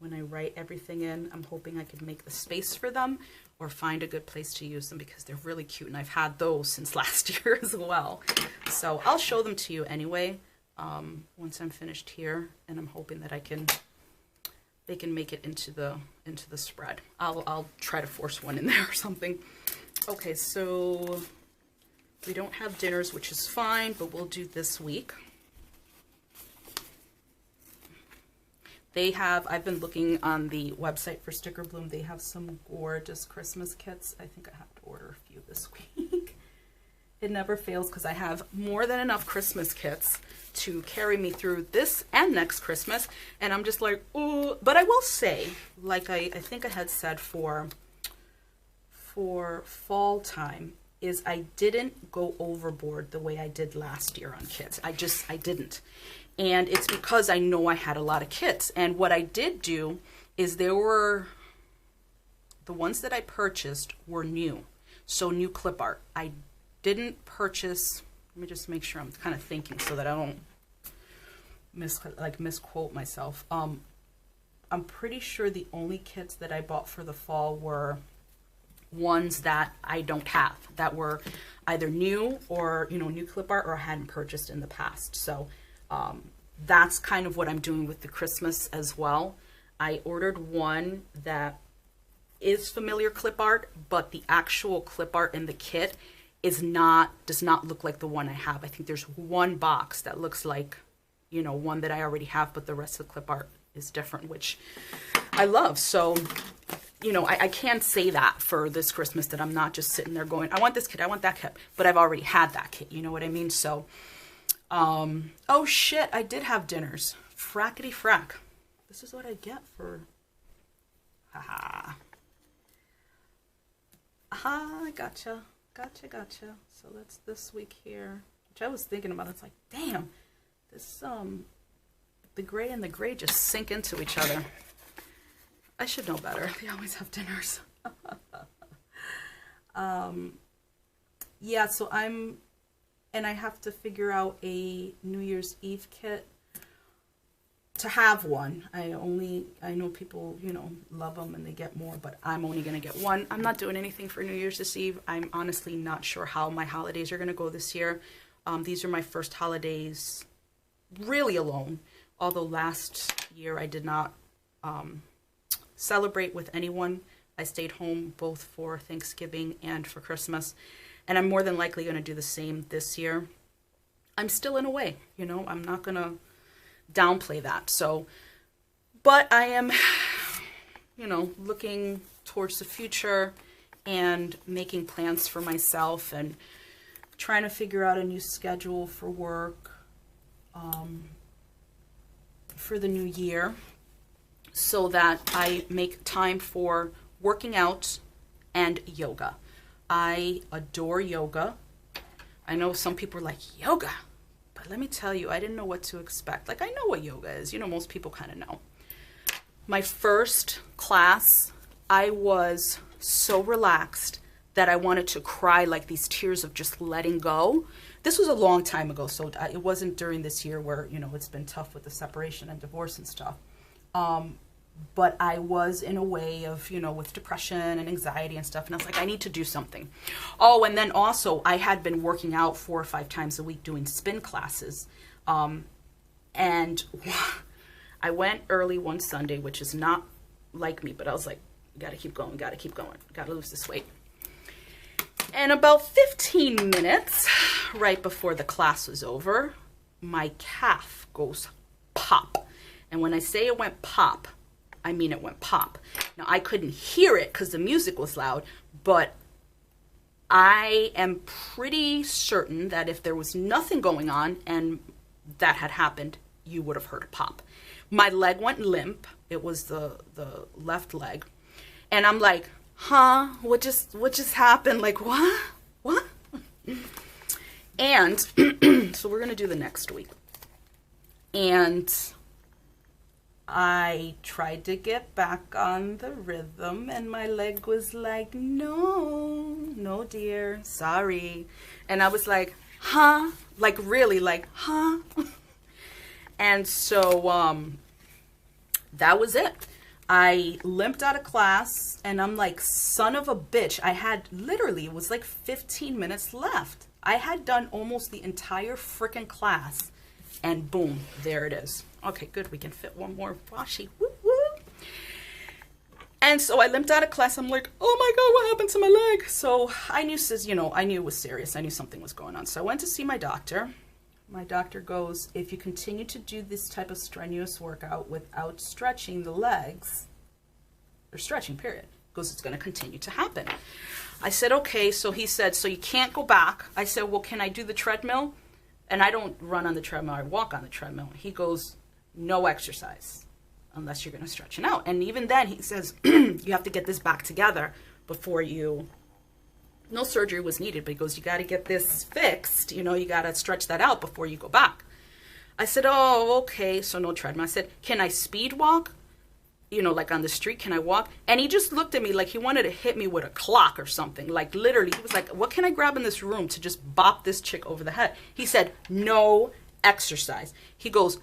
write everything in. I'm hoping I could make the space for them or find a good place to use them because they're really cute, and I've had those since last year as well. So I'll show them to you anyway once I'm finished here, and I'm hoping that they can make it into the spread. I'll try to force one in there or something. Okay, so we don't have dinners, which is fine, but we'll do this week. They have, I've been looking on the website for Stickerbloom. They have some gorgeous Christmas kits. I think I have to order a few this week. It never fails because I have more than enough Christmas kits to carry me through this and next Christmas. And I'm just like, ooh. But I will say, like I think I had said for fall time, is I didn't go overboard the way I did last year on kits. I didn't. And it's because I know I had a lot of kits. And what I did do is the ones that I purchased were new. So new clip art. I didn't purchase, let me just make sure I'm kind of thinking so that I don't misquote myself. I'm pretty sure the only kits that I bought for the fall were ones that I don't have, that were either new or, new clip art, or I hadn't purchased in the past. So that's kind of what I'm doing with the Christmas as well. I ordered one that is familiar clip art, but the actual clip art in the kit does not look like the one I have. I think there's one box that looks like, one that I already have, but the rest of the clip art is different, which I love. So, I can't say that for this Christmas, that I'm not just sitting there going, I want this kit, I want that kit, but I've already had that kit, you know what I mean? So, oh shit, I did have dinners. Frackety frack. This is what I get for, haha. Aha, gotcha. So that's this week here, which I was thinking about. It's like, damn, this, the gray and the gray just sink into each other. I should know better. They always have dinners. Yeah, so I have to figure out a New Year's Eve kit to have one. I know people, love them and they get more, but I'm only going to get one. I'm not doing anything for New Year's this Eve. I'm honestly not sure how my holidays are going to go this year. These are my first holidays really alone, although last year I did not celebrate with anyone. I stayed home both for Thanksgiving and for Christmas, and I'm more than likely going to do the same this year. I'm still in a way, I'm not going to downplay that. So, but I am, looking towards the future and making plans for myself and trying to figure out a new schedule for work for the new year, so that I make time for working out and yoga. I adore yoga. I know some people are like, yoga? let me tell you, I didn't know what to expect. Like, I know what yoga is. You know, most people kind of know. My first class, I was so relaxed that I wanted to cry, like these tears of just letting go. This was a long time ago, so it wasn't during this year where, you know, it's been tough with the separation and divorce and stuff. But I was in a way of, you know, with depression and anxiety and stuff. And I was like, I need to do something. Oh, and then also I had been working out 4 or 5 times a week doing spin classes. And I went early one Sunday, which is not like me, but I was like, gotta keep going, gotta keep going, gotta lose this weight. And about 15 minutes right before the class was over, my calf goes pop. And when I say it went pop, I mean it went pop. Now, I couldn't hear it because the music was loud, but I am pretty certain that if there was nothing going on and that had happened, you would have heard a pop. My leg went limp. It was the left leg. And I'm like, huh? What just happened? Like, what? And so we're going to do the next week. And I tried to get back on the rhythm and my leg was like, no dear, sorry. And I was like, huh? Like really, like, huh? And so that was it. I limped out of class and I'm like, son of a bitch. I had literally, it was like 15 minutes left. I had done almost the entire freaking class and boom, there it is. Okay, good, we can fit one more washi. Woo, woo. And so I limped out of class. I'm like, oh my God, what happened to my leg? So I knew, you know, I knew it was serious. I knew something was going on. So I went to see my doctor. My doctor goes, if you continue to do this type of strenuous workout without stretching the legs, or stretching, period, goes, it's going to continue to happen. I said, okay. So he said, so you can't go back. I said, well, can I do the treadmill? And I don't run on the treadmill, I walk on the treadmill. He goes, no exercise unless you're going to stretch it out. And even then he says, you have to get this back together before you, no surgery was needed, but he goes, you got to get this fixed. You know, you got to stretch that out before you go back. I said, oh, okay. So no treadmill. I said, can I speed walk? You know, like on the street, can I walk? And he just looked at me like he wanted to hit me with a clock or something. Like literally, he was like, what can I grab in this room to just bop this chick over the head? He said, no exercise. He goes,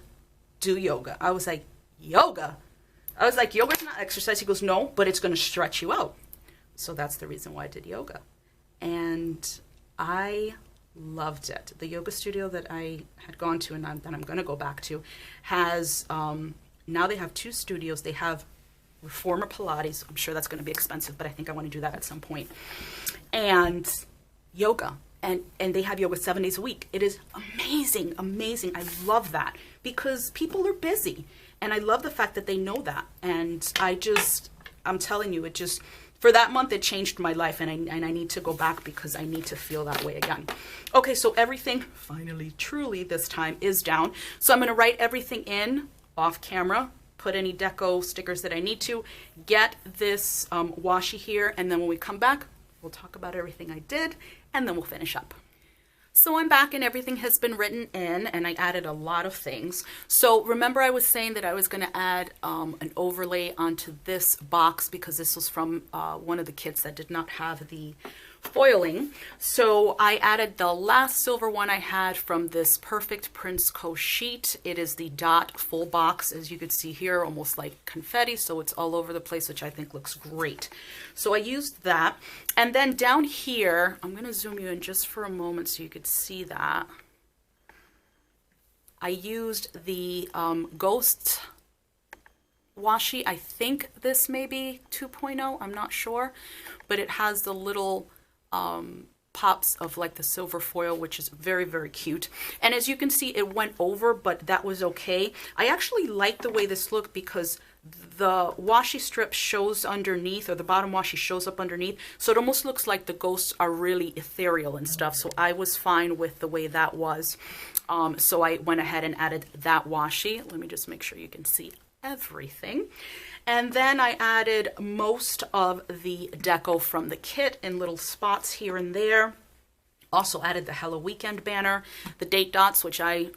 do yoga. I was like, yoga? I was like, yoga's not exercise. He goes, no, but it's going to stretch you out. So that's the reason why I did yoga. And I loved it. The yoga studio that I had gone to and that I'm going to go back to has, now they have 2 studios. They have Reformer Pilates. I'm sure that's going to be expensive, but I think I want to do that at some point. And yoga. And they have yoga 7 days a week. It is amazing, amazing. I love that because people are busy. And I love the fact that they know that. And I'm telling you, it just, for that month, it changed my life. And I need to go back because I need to feel that way again. Okay, so everything, finally, truly this time, is down. So I'm going to write everything in off camera, put any deco stickers that I need to, get this washi here. And then when we come back, we'll talk about everything I did. And then we'll finish up. So I'm back and everything has been written in and I added a lot of things. So remember I was saying that I was going to add an overlay onto this box because this was from one of the kits that did not have the foiling. So I added the last silver one I had from this Perfect Prints Co. sheet. It is the dot full box, as you could see here, almost like confetti, so it's all over the place, which I think looks great. So I used that. And then down here, I'm going to zoom you in just for a moment so you could see that. I used the Ghost washi. I think this may be 2.0, I'm not sure, but it has the little pops of like the silver foil, which is very, very cute. And as you can see, it went over, but that was okay. I actually like the way this looked because the washi strip shows underneath, or the bottom washi shows up underneath, so it almost looks like the ghosts are really ethereal and stuff. So I was fine with the way that was. So I went ahead and added that washi. Let me just make sure you can see everything. And then I added most of the deco from the kit in little spots here and there. Also added the Hello Weekend banner, the date dots, which I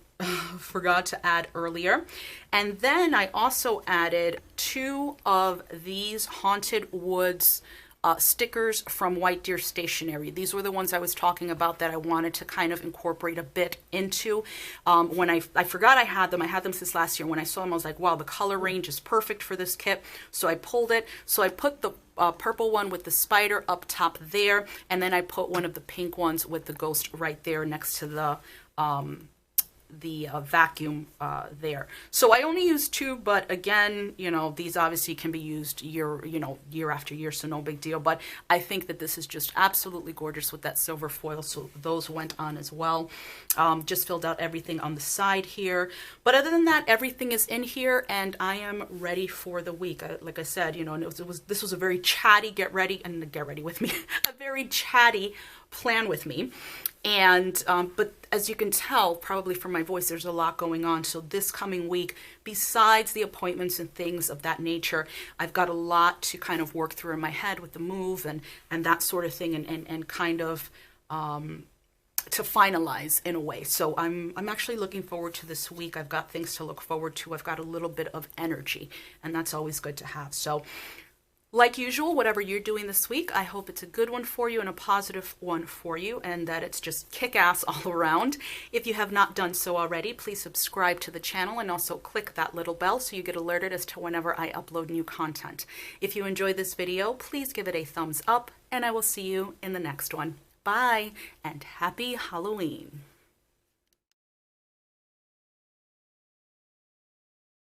forgot to add earlier. And then I also added 2 of these Haunted Woods stickers from White Deer Stationery. These were the ones I was talking about that I wanted to kind of incorporate a bit into. When I forgot I had them since last year. When I saw them, I was like, wow, the color range is perfect for this kit. So I pulled it. So I put the purple one with the spider up top there, and then I put one of the pink ones with the ghost right there next to the vacuum there. So I only used 2, but again, you know, these obviously can be used year after year, so no big deal. But I think that this is just absolutely gorgeous with that silver foil, so those went on as well. Just filled out everything on the side here. But other than that, everything is in here, and I am ready for the week. Like I said, you know, and this was a very chatty get ready with me, a very chatty plan with me. And but as you can tell probably from my voice, there's a lot going on. So this coming week, besides the appointments and things of that nature, I've got a lot to kind of work through in my head with the move and that sort of thing, and kind of to finalize in a way. So I'm actually looking forward to this week. I've got things to look forward to. I've got a little bit of energy, and that's always good to have. So like usual, whatever you're doing this week, I hope it's a good one for you and a positive one for you, and that it's just kick-ass all around. If you have not done so already, please subscribe to the channel and also click that little bell so you get alerted as to whenever I upload new content. If you enjoyed this video, please give it a thumbs up, and I will see you in the next one. Bye, and happy Halloween.